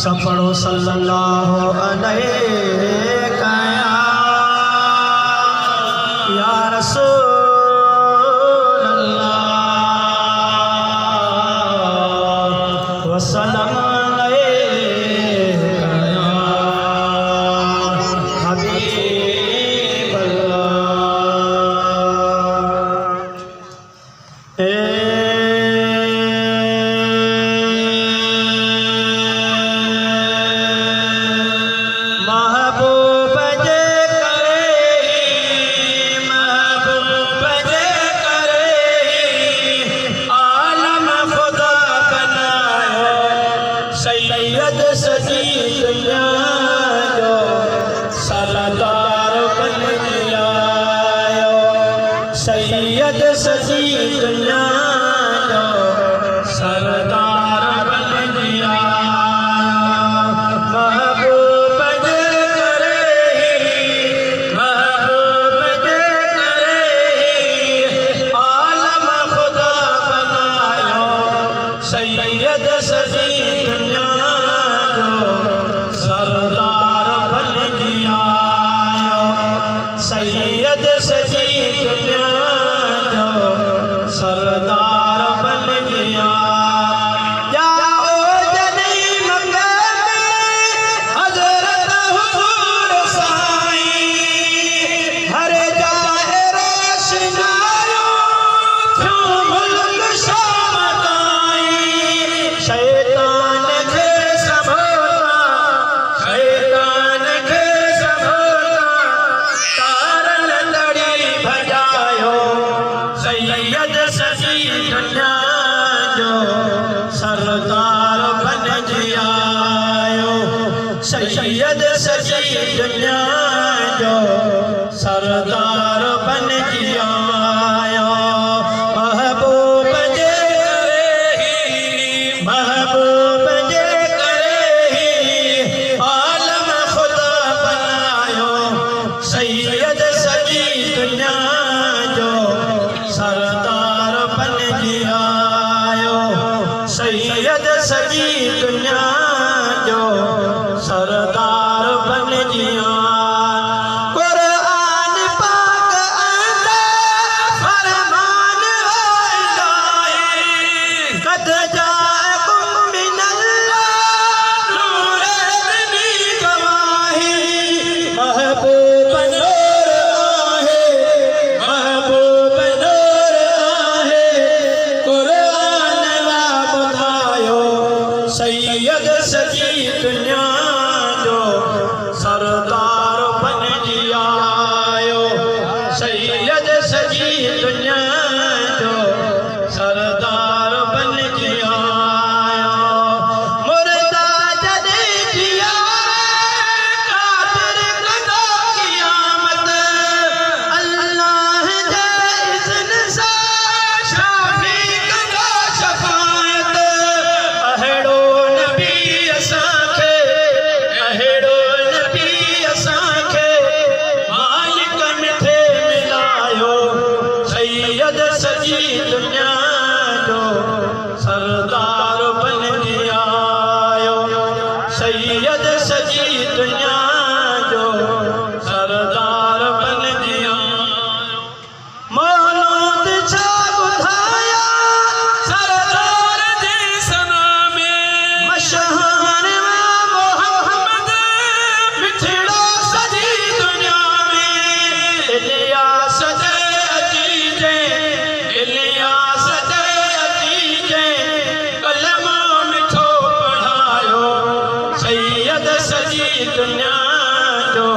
सफड़ो सल्लल्लाहु अलैहि या रसूल अल्लाह वसल्लम अलैका या हबीब अल्लाह। सैयद सजी दुनिया जो सरदार बन गया, सैयद सजी दुनिया जो सरदार बन गया। महबूब जे करे महबूब जे करे आलम खुदा बनायो, सैयद सजी सैयद सजी दुनिया जो सरदार बन गया। जाओ जनी मक्का में हज़रत हुज़ूर साईं, हर जाए रोशनायो क्यों मुल्क शाम ताईं। शैतान के संभोला शैतान के सैयद सजी दुनिया जो सरदार बन गया, सैयद सजी दुनिया जो सरदार बन गया। महबूब जे महबूब जे करे आलम खुदा बनायो, सैयद सजी दुनिया जो सरदार बन गया। सैयद सजी दुनिया जो सरदार बन गया। कुरान पाक अंदर फरमान है कद जाअकुम मिनल्लाह नूरन बी गवाही। महबूब नूर आहे महबूब नूर आहे कुरान वा बुधायो, सैयद सजी दुनिया जो सरदार बन गया। सैयद सजी दुनिया जो सरदार बन गया। मुर्दा जदे किया कादिर कदा क़यामत, अल्लाह दे इज़्न सा शाफ़ी कदा शफ़ाअत। अहिड़ो नबी असांखे अहिड़ो नबी असांखे मालिक मिठे मिलायो, सैयद सजी दुनिया जो सरदार बन गया। सैयद सजी दुनिया जो सरदार बन गया। मौलूद छा ॿुधाया सरदार जे सना में, मशहूर मोहम्मद मिठड़ो सजी दुनिया में। इलियास जे अजीजे इलियास जे अजीजे कलमो मिठो पढ़ायो, सैयद सजी दुनिया जो